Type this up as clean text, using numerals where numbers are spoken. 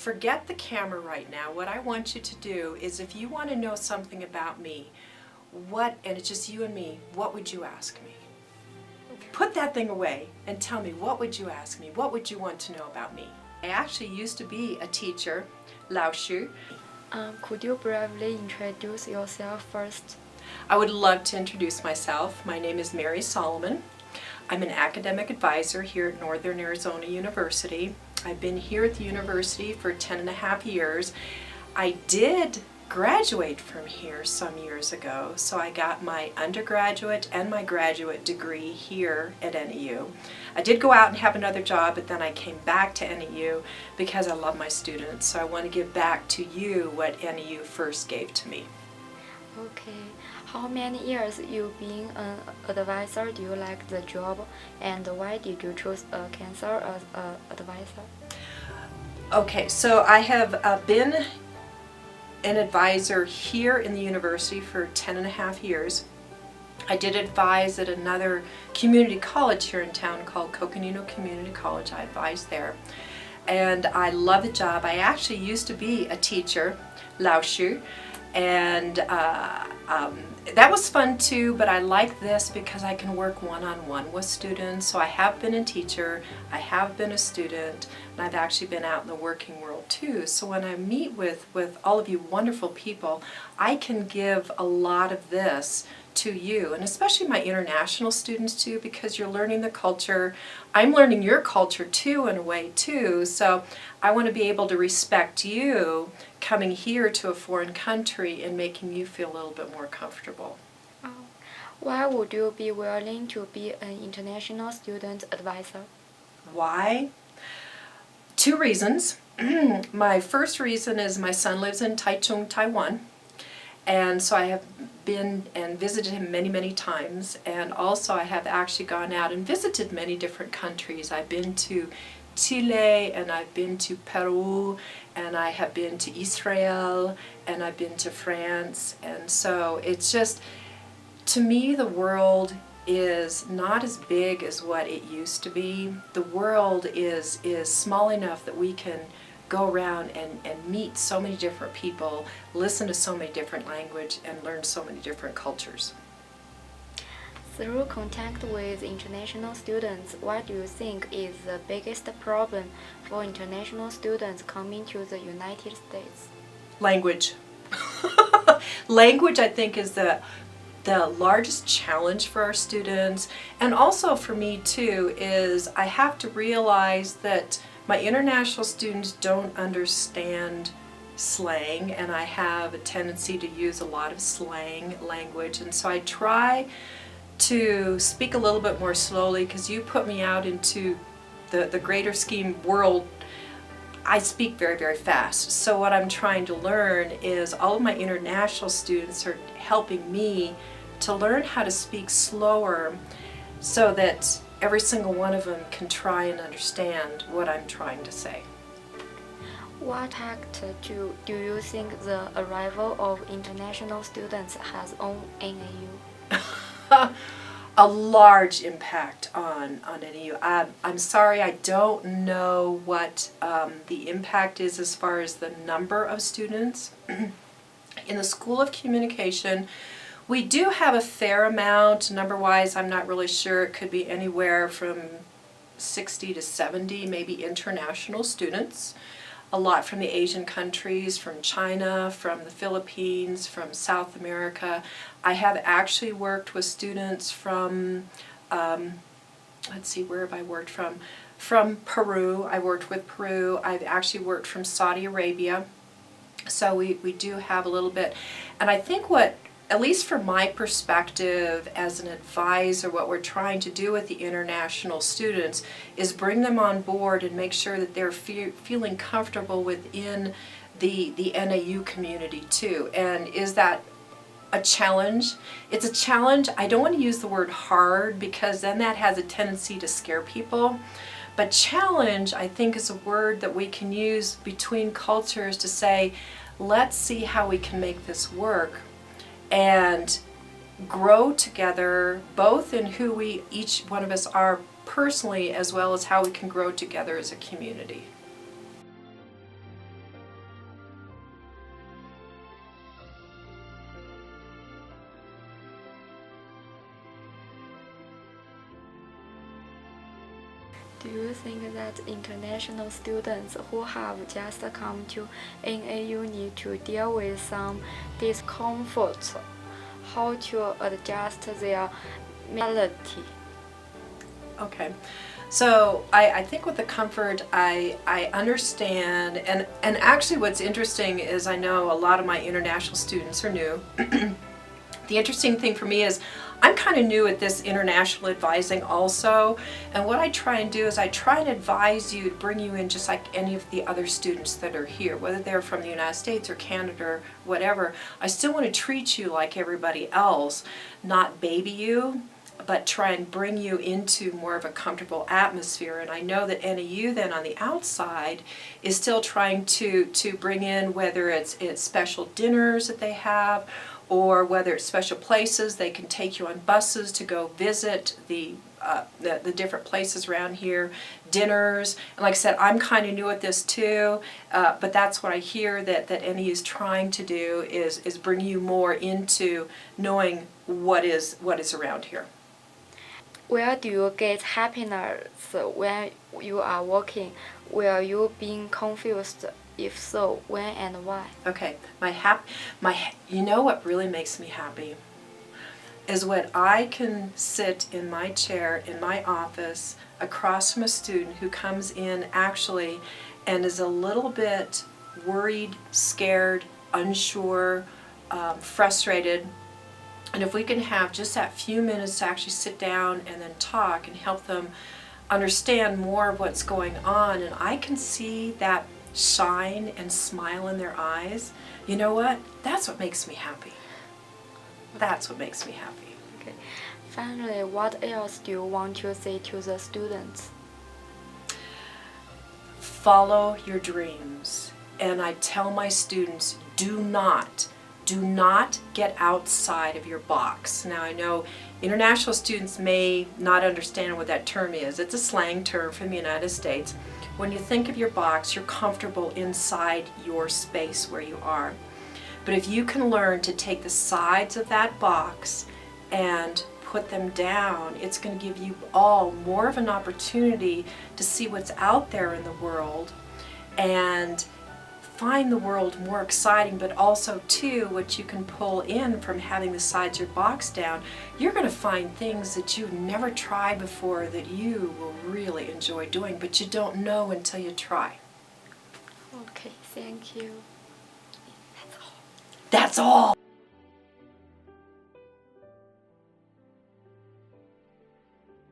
forget the camera right now. What I want you to do is, if you want to know something about me, and it's just you and me, what would you ask me? Put that thing away and tell me, what would you ask me? What would you want to know about me? I actually used to be a teacher, 老师. Could you briefly introduce yourself first? I would love to introduce myself. My name is Mary Solomon. I'm an academic advisor here at Northern Arizona University. I've been here at the university for 10.5 years. I did graduate from here some years ago, so I got my undergraduate and my graduate degree here at NAU. I did go out and have another job, but then I came back to NAU because I love my students, so I want to give back to you what NAU first gave to me. Okay. How many years you being an advisor? Do you like the job, and why did you choose cancer as an advisor? Okay, so I have been an advisor here in the university for 10.5 years. I did advise at another community college here in town called Coconino Community College. I advised there, and I love the job. I actually used to be a teacher, 老师, and that was fun too, but I like this because I can work one-on-one with students. So I have been a teacher, I have been a student, and I've actually been out in the working world too. So when I meet with all of you wonderful people, I can give a lot of this to you, and especially my international students too, because you're learning the culture. I'm learning your culture too in a way too, so I want to be able to respect you coming here to a foreign country and making you feel a little bit more comfortable. Why would you be willing to be an international student advisor? Why? 2 reasons. My first reason is my son lives in Taichung, Taiwan. And so I have been and visited him many times, and also I have actually gone out and visited many different countries. I've been to Chile, and I've been to Peru, and I have been to Israel, and I've been to France. And so it's just, to me, the world is not as big as what it used to be. The world is small enough that we can go around and meet so many different people, listen to so many different languages, and learn so many different cultures. Through contact with international students, what do you think is the biggest problem for international students coming to the United States? Language. Language, I think, is the largest challenge for our students, and also for me too, is I have to realize that my international students don't understand slang, and I have a tendency to use a lot of slang language, and so I try to speak a little bit more slowly, because you put me out into the greater scheme world. I speak very fast. So what I'm trying to learn is, all of my international students are helping me to learn how to speak slower, so that every single one of them can try and understand what I'm trying to say. What impact do you think the arrival of international students has on NAU? A large impact on NAU. I'm sorry, I don't know what the impact is as far as the number of students. In the School of Communication, we do have a fair amount. Number-wise, I'm not really sure. It could be anywhere from 60 to 70, maybe, international students. A lot from the Asian countries, from China, from the Philippines, from South America. I have actually worked with students from, let's see, where have I worked from? From Peru. I worked with Peru. I've actually worked from Saudi Arabia. So we do have a little bit. And I think what, at least from my perspective as an advisor, what we're trying to do with the international students is bring them on board and make sure that they're feeling comfortable within the NAU community too. And is that a challenge? It's a challenge. I don't want to use the word hard, because then that has a tendency to scare people. But challenge, I think, is a word that we can use between cultures to say, let's see how we can make this work and grow together, both in who each one of us are personally, as well as how we can grow together as a community. Do you think that international students who have just come to NAU need to deal with some discomfort? How to adjust their mentality? Okay. So I think with the comfort, I understand, and actually what's interesting is I know a lot of my international students are new. The interesting thing for me is I'm kind of new at this international advising also, and what I try and do is I try and advise you to bring you in just like any of the other students that are here, whether they're from the United States or Canada or whatever. I still want to treat you like everybody else, not baby you, but try and bring you into more of a comfortable atmosphere. And I know that NAU then on the outside is still trying to bring in, whether it's special dinners that they have, or whether it's special places. They can take you on buses to go visit the different places around here, dinners. And like I said, I'm kind of new at this too, but that's what I hear that NAU is trying to do is bring you more into knowing what is around here. Where do you get happiness when you are working? Will you being confused? If so, when and why? Okay, you know what really makes me happy is when I can sit in my chair in my office across from a student who comes in actually and is a little bit worried, scared, unsure, frustrated. And if we can have just that few minutes to actually sit down and then talk and help them understand more of what's going on, and I can see that shine and smile in their eyes, you know what? That's what makes me happy. That's what makes me happy. Okay. Finally, what else do you want to say to the students? Follow your dreams. And I tell my students, do not get outside of your box. Now I know international students may not understand what that term is. It's a slang term from the United States. When you think of your box, you're comfortable inside your space where you are. But if you can learn to take the sides of that box and put them down, it's going to give you all more of an opportunity to see what's out there in the world and find the world more exciting, but also too what you can pull in from having the sides of your box down. You're going to find things that you've never tried before that you will really enjoy doing, but you don't know until you try. Okay, thank you. That's all.